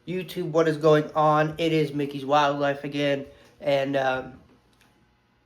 YouTube, what is going on? It is Mickey's Wildlife again, and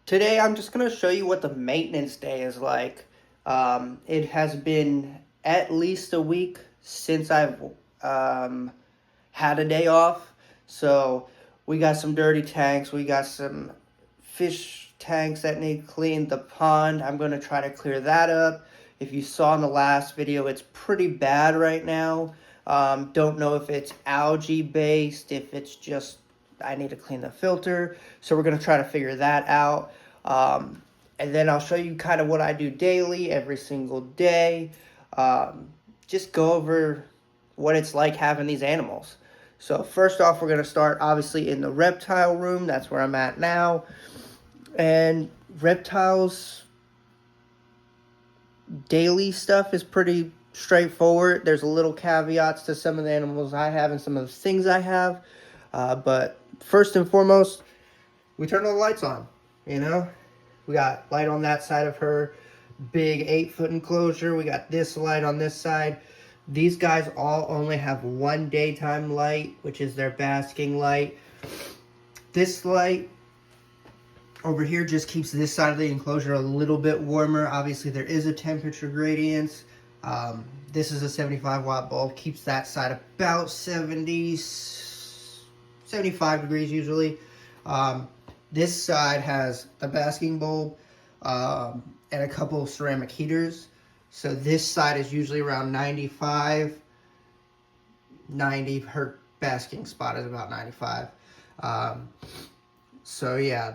today I'm just going to show you what the maintenance day is like. It has been at least a week since I've had a day off, so we got some dirty tanks, we got some fish tanks that need cleaned, the pond, I'm going to try to clear that up. If you saw in the last video, it's pretty bad right now. Don't know if it's algae based, if it's just I need to clean the filter. So we're going to try to figure that out. And then I'll show you kind of what I do daily, every single day. Just go over what it's like having these animals. So first off, we're going to start obviously in the reptile room. That's where I'm at now. And reptiles daily stuff is pretty straightforward. There's a little caveats to some of the animals I have and some of the things I have. But first and foremost, we turn all the lights on, you know? We got light on that side of her big 8-foot enclosure. We got this light on this side. These guys all only have one daytime light, which is their basking light. This light over here just keeps this side of the enclosure a little bit warmer. Obviously, there is a temperature gradient. This is a 75 watt bulb. Keeps that side about 75 degrees usually. This side has a basking bulb and a couple of ceramic heaters. So this side is usually around 95, 90. Her basking spot is about 95. So yeah,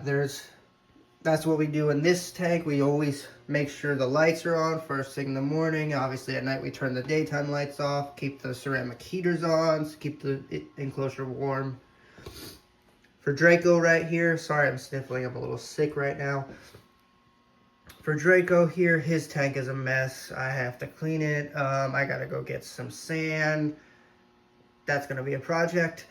that's what we do in this tank. We always make sure the lights are on first thing in the morning. Obviously at night we turn the daytime lights off, keep the ceramic heaters on, keep the enclosure warm. For Draco right here, sorry I'm sniffling, I'm a little sick right now. For Draco here, his tank is a mess. I have to clean it. I gotta go get some sand. That's gonna be a project.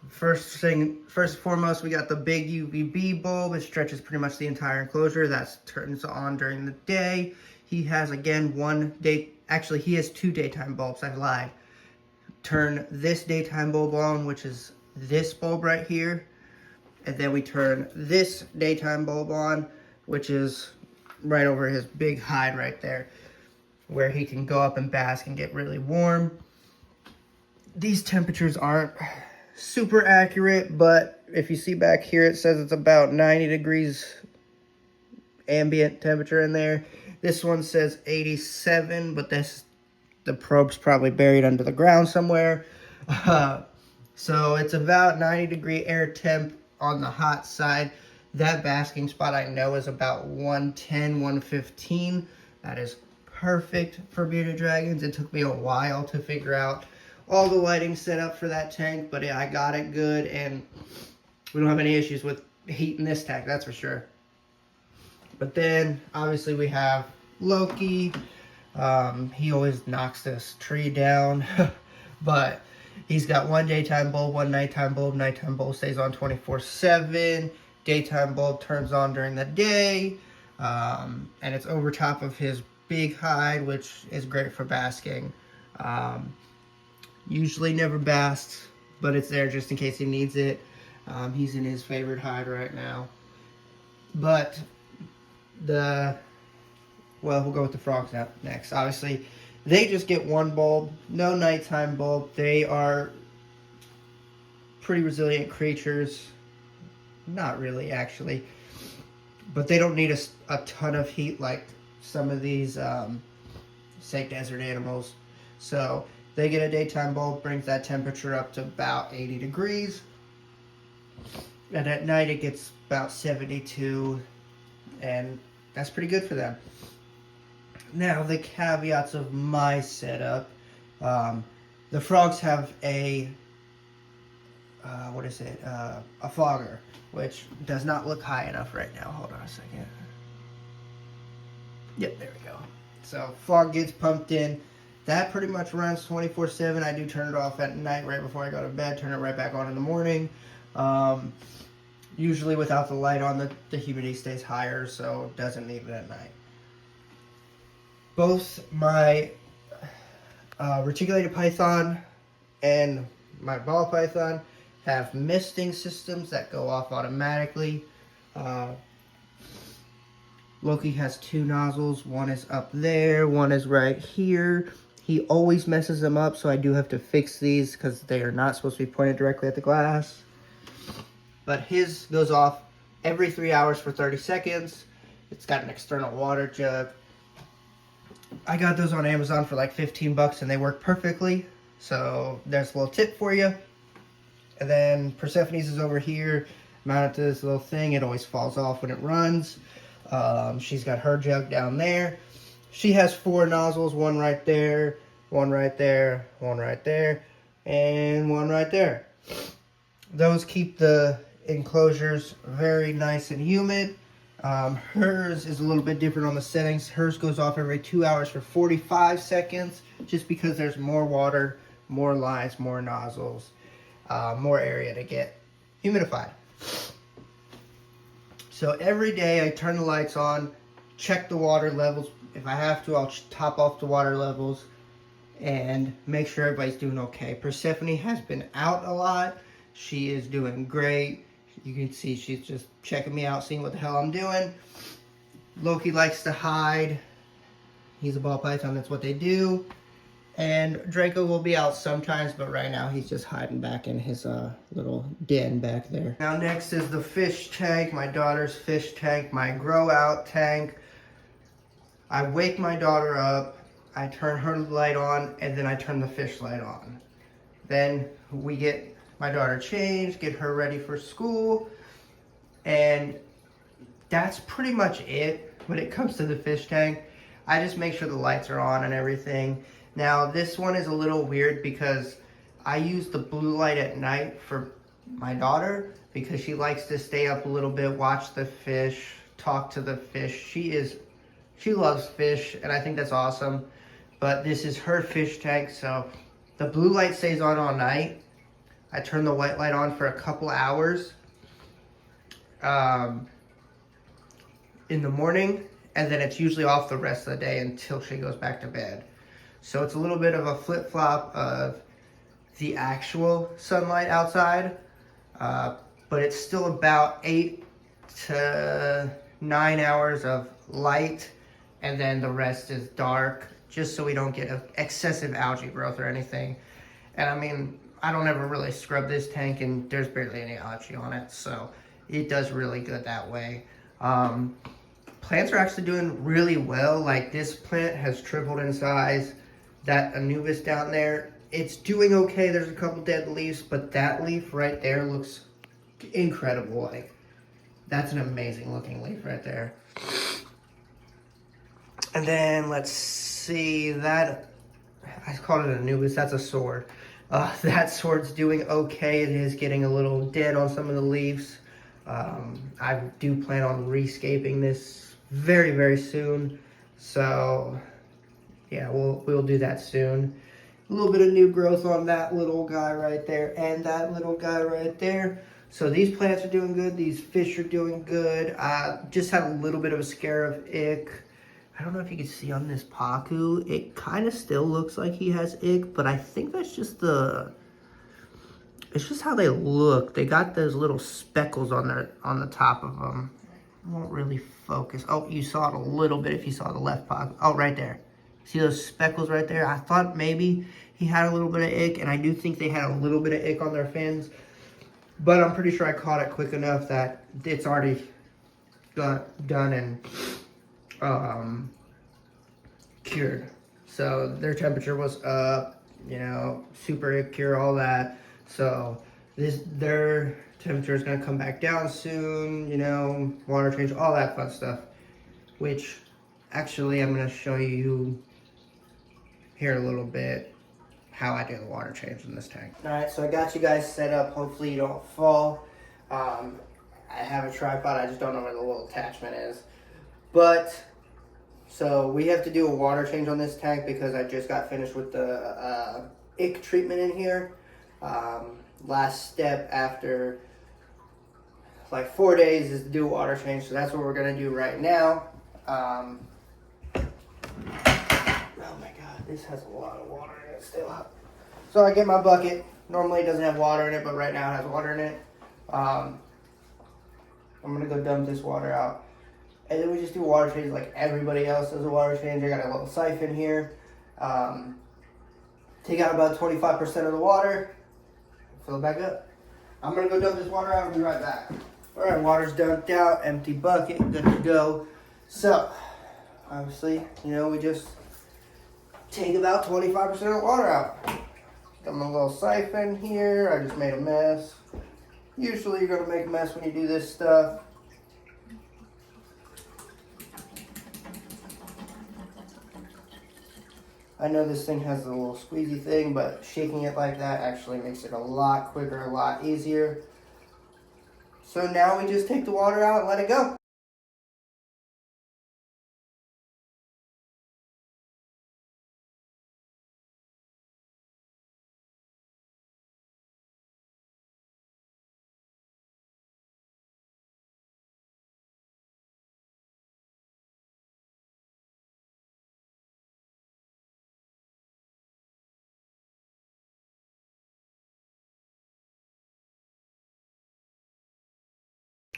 First and foremost, we got the big UVB bulb. It stretches pretty much the entire enclosure. That turns on during the day. He has, again, he has two daytime bulbs. I lied. Turn this daytime bulb on, which is this bulb right here. And then we turn this daytime bulb on, which is right over his big hide right there, where he can go up and bask and get really warm. These temperatures aren't super accurate, but if you see back here, it says it's about 90 degrees ambient temperature in there. This one says 87, but the probe's probably buried under the ground somewhere. So it's about 90 degree air temp on the hot side. That basking spot I know is about 110, 115. That is perfect for bearded dragons. It took me a while to figure out all the lighting set up for that tank, but I got it good, and we don't have any issues with heat in this tank, that's for sure. But then, obviously, we have Loki. He always knocks this tree down, but he's got one daytime bulb, one nighttime bulb. Nighttime bulb stays on 24/7. Daytime bulb turns on during the day, and it's over top of his big hide, which is great for basking. Usually never basts, but it's there just in case he needs it. He's in his favorite hide right now. But we'll go with the frogs next. Obviously, they just get one bulb, no nighttime bulb. They are pretty resilient creatures. Not really, actually. But they don't need a ton of heat like some of these, say, desert animals. So they get a daytime bulb, brings that temperature up to about 80 degrees. And at night it gets about 72. And that's pretty good for them. Now, the caveats of my setup. The frogs have a fogger, which does not look high enough right now. Hold on a second. Yep, there we go. So fog gets pumped in. That pretty much runs 24/7. I do turn it off at night right before I go to bed, turn it right back on in the morning. Usually without the light on, the humidity stays higher, so it doesn't need it at night. Both my reticulated python and my ball python have misting systems that go off automatically. Loki has 2 nozzles. One is up there, one is right here. He always messes them up, so I do have to fix these because they are not supposed to be pointed directly at the glass. But his goes off every 3 hours for 30 seconds. It's got an external water jug. I got those on Amazon for like 15 bucks and they work perfectly. So there's a little tip for you. And then Persephone's is over here, mounted to this little thing. It always falls off when it runs. She's got her jug down there. She has 4 nozzles, one right there, one right there, one right there, and one right there. Those keep the enclosures very nice and humid. Hers is a little bit different on the settings. Hers goes off every 2 hours for 45 seconds, just because there's more water, more lines, more nozzles, more area to get humidified. So every day I turn the lights on, check the water levels. If I have to, I'll top off the water levels and make sure everybody's doing okay. Persephone has been out a lot. She is doing great. You can see she's just checking me out, seeing what the hell I'm doing. Loki likes to hide. He's a ball python, that's what they do. And Draco will be out sometimes, but right now he's just hiding back in his little den back there. Now next is the fish tank, my daughter's fish tank, my grow out tank. I wake my daughter up, I turn her light on, and then I turn the fish light on. Then we get my daughter changed, get her ready for school, and that's pretty much it when it comes to the fish tank. I just make sure the lights are on and everything. Now this one is a little weird because I use the blue light at night for my daughter because she likes to stay up a little bit, watch the fish, talk to the fish. She loves fish, and I think that's awesome. But this is her fish tank, so the blue light stays on all night. I turn the white light on for a couple hours in the morning, and then it's usually off the rest of the day until she goes back to bed. So it's a little bit of a flip-flop of the actual sunlight outside, but it's still about 8 to 9 hours of light, and then the rest is dark, just so we don't get excessive algae growth or anything. And I mean, I don't ever really scrub this tank, and there's barely any algae on it, so it does really good that way. Plants are actually doing really well. Like this plant has tripled in size. That Anubis down there, it's doing okay. There's a couple dead leaves, but that leaf right there looks incredible. Like, that's an amazing looking leaf right there. And then let's see, that, I called it Anubis, that's a sword. That sword's doing okay. It is getting a little dead on some of the leaves. I do plan on rescaping this very, very soon. So yeah, we'll do that soon. A little bit of new growth on that little guy right there and that little guy right there. So these plants are doing good. These fish are doing good. Just had a little bit of a scare of ick. I don't know if you can see on this Paku. It kind of still looks like he has ick, but I think that's just it's just how they look. They got those little speckles on the top of them. Won't really focus. Oh, you saw it a little bit if you saw the left Paku. Oh, right there. See those speckles right there? I thought maybe he had a little bit of ick, and I do think they had a little bit of ick on their fins. But I'm pretty sure I caught it quick enough that it's already done and cured. So their temperature was up, you know, super ick cure, all that. So their temperature is going to come back down soon, you know, water change, all that fun stuff. Which, actually, I'm going to show you here a little bit how I do the water change in this tank. Alright, so I got you guys set up. Hopefully you don't fall. I have a tripod. I just don't know where the little attachment is. But, so we have to do a water change on this tank because I just got finished with the ick treatment in here. Last step after like 4 days is to do a water change. So that's what we're going to do right now. Oh my god, this has a lot of water in it still. So I get my bucket. Normally it doesn't have water in it, but right now it has water in it. I'm gonna go dump this water out. And then we just do water change like everybody else does a water change. I got a little siphon here. Take out about 25% of the water, fill it back up. I'm gonna go dump this water out and be right back. All right, water's dumped out, empty bucket, good to go. So, obviously, we just take about 25% of the water out. Got my little siphon here. I just made a mess. Usually you're gonna make a mess when you do this stuff. I know this thing has a little squeezy thing, but shaking it like that actually makes it a lot quicker, a lot easier. So now we just take the water out and let it go.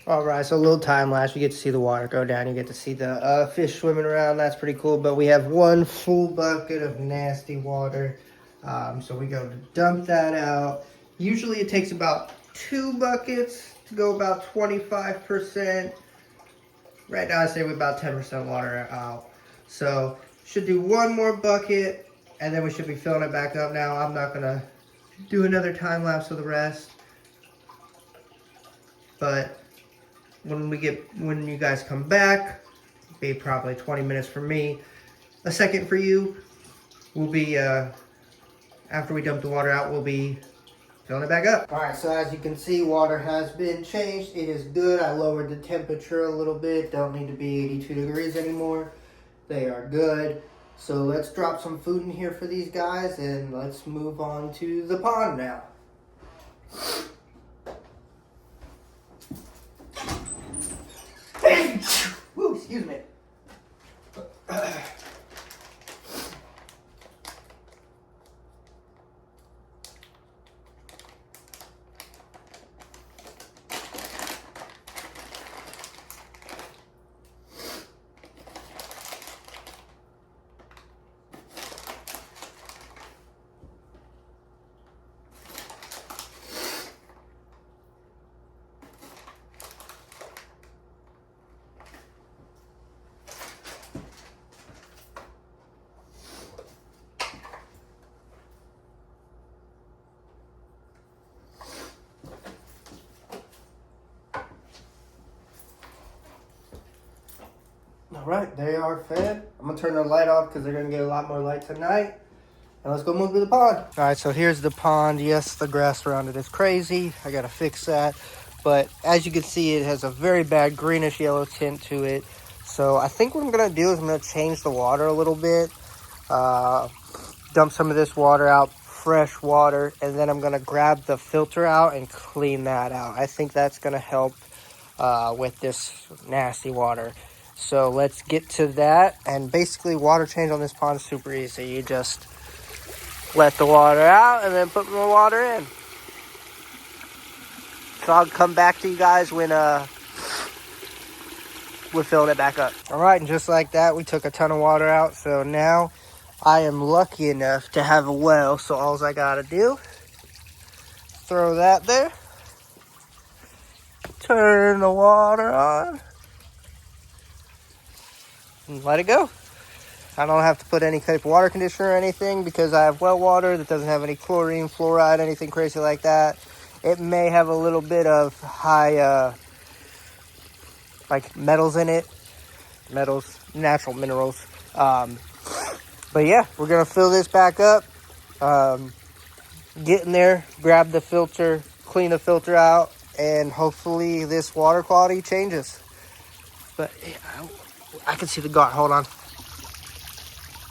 All right, so a little time lapse. You get to see the water go down. You get to see the fish swimming around. That's pretty cool. But we have one full bucket of nasty water. So we go to dump that out. Usually it takes about 2 buckets to go about 25%. Right now I say we're about 10% water out. So should do one more bucket and then we should be filling it back up now. I'm not going to do another time lapse of the rest. But when you guys come back, be probably 20 minutes for me, a second for you, we'll be after we dump the water out, we'll be filling it back up. All right, so as you can see, water has been changed. It is good. I lowered the temperature a little bit. Don't need to be 82 degrees anymore. They are good. So let's drop some food in here for these guys and let's move on to the pond now. Woo, excuse me. All right, they are fed. I'm gonna turn the light off because they're gonna get a lot more light tonight. And let's go move to the pond. All right, so here's the pond. Yes, the grass around it is crazy. I gotta fix that. But as you can see, it has a very bad greenish yellow tint to it. So I think what I'm gonna do is I'm gonna change the water a little bit. Dump some of this water out, fresh water, and then I'm gonna grab the filter out and clean that out. I think that's gonna help with this nasty water. So let's get to that. And basically water change on this pond is super easy. You just let the water out and then put more water in. So I'll come back to you guys when we're filling it back up. All right, and just like that, we took a ton of water out. So now I am lucky enough to have a well. So all I gotta do, throw that there, turn the water on, and let it go. I don't have to put any type of water conditioner or anything because I have well water that doesn't have any chlorine, fluoride, anything crazy like that. It may have a little bit of high, like metals in it. Metals, natural minerals. But yeah, we're going to fill this back up. Get in there, grab the filter, clean the filter out, and hopefully this water quality changes. But yeah, I can see the guard. Hold on.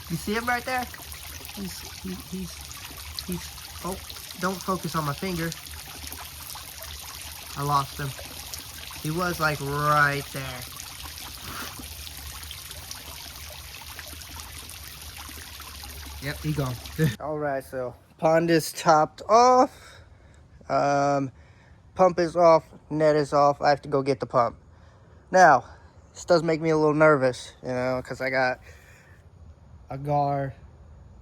You see him right there? He's oh, don't focus on my finger. I lost him. He was like right there. Yep, he gone. All right, so Pond is topped off. Pump is off. Net is off. I have to go get the pump. Now, this does make me a little nervous, you know, because I got a gar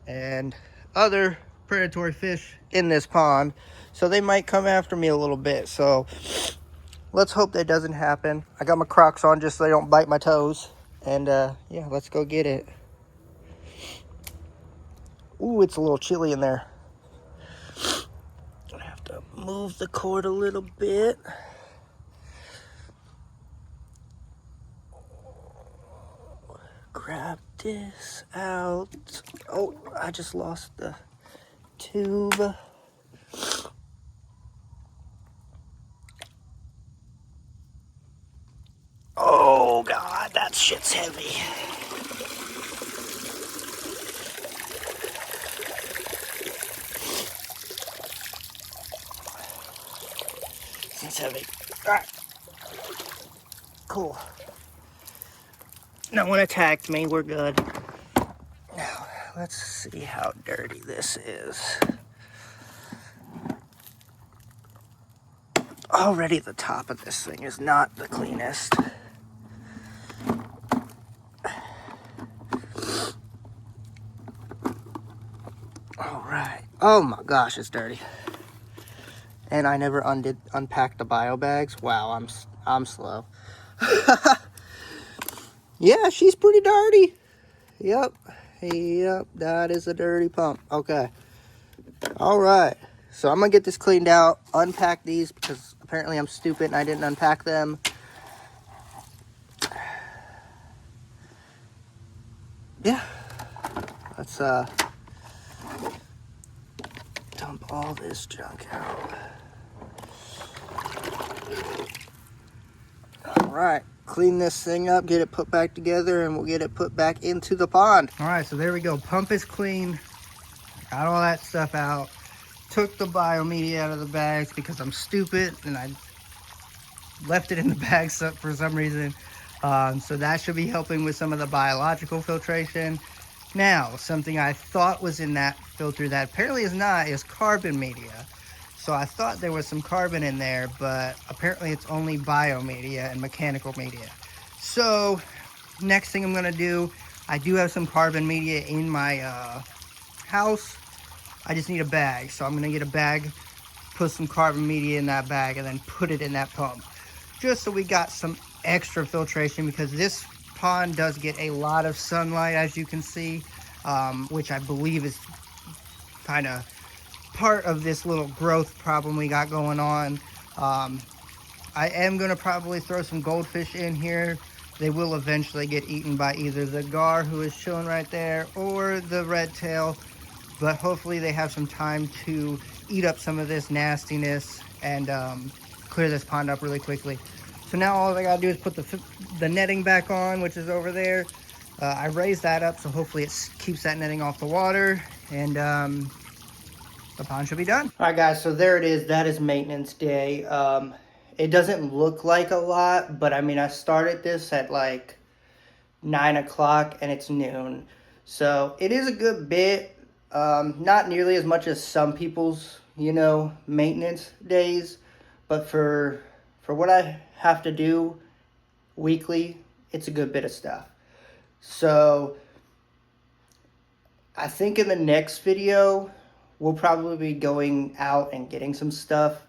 and other predatory fish in this pond. So they might come after me a little bit. So let's hope that doesn't happen. I got my Crocs on just so they don't bite my toes. And yeah, let's go get it. Ooh, it's a little chilly in there. I have to move the cord a little bit. Grab this out. Oh, I just lost the tube. Oh God, that shit's heavy. It's heavy. All right. Cool. No one attacked me. We're good. Now, let's see how dirty this is. Already the top of this thing is not the cleanest. All right. Oh my gosh, it's dirty. And I never unpacked the bio bags. Wow, I'm slow. Yeah, she's pretty dirty. Yep, that is a dirty pump. Okay. All right. So I'm gonna get this cleaned out, unpack these because apparently I'm stupid and I didn't unpack them. Yeah. Let's dump all this junk out. All right, clean this thing up, get it put back together, and we'll get it put back into the pond. All right, so there we go. Pump is clean. Got all that stuff out. Took the biomedia out of the bags because I'm stupid and I left it in the bags for some reason. So that should be helping with some of the biological filtration. Now, something I thought was in that filter that apparently is not is carbon media. So I thought there was some carbon in there, but apparently it's only biomedia and mechanical media. So next thing I'm gonna do, I do have some carbon media in my house. I just need a bag. So I'm gonna get a bag, put some carbon media in that bag, and then put it in that pump. Just so we got some extra filtration, because this pond does get a lot of sunlight, as you can see, which I believe is kind of part of this little growth problem we got going on. I am going to probably throw some goldfish in here. They will eventually get eaten by either the gar, who is shown right there, or the red tail, but hopefully they have some time to eat up some of this nastiness and clear this pond up really quickly. So now all I gotta do is put the netting back on, which is over there. I raised that up, so hopefully it keeps that netting off the water, and the pond should be done. All right, guys, so there it is. That is maintenance day. It doesn't look like a lot, but I mean, I started this at like 9 o'clock and it's noon. So it is a good bit. Not nearly as much as some people's, you know, maintenance days, but for what I have to do weekly, it's a good bit of stuff. So I think in the next video, we'll probably be going out and getting some stuff.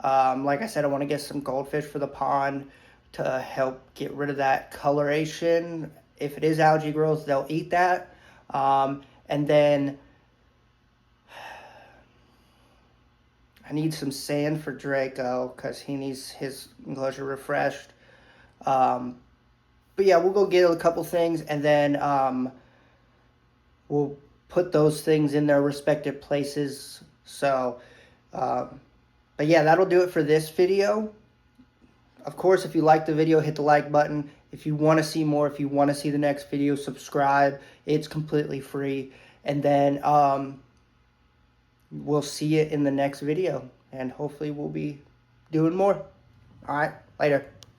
Like I said, I want to get some goldfish for the pond to help get rid of that coloration. If it is algae growth, they'll eat that. And then I need some sand for Draco because he needs his enclosure refreshed. But yeah, we'll go get a couple things, and then we'll put those things in their respective places. So, but yeah, that'll do it for this video. Of course, if you like the video, hit the like button. If you want to see more, if you want to see the next video, subscribe. It's completely free. And then we'll see you in the next video. And hopefully we'll be doing more. All right, later.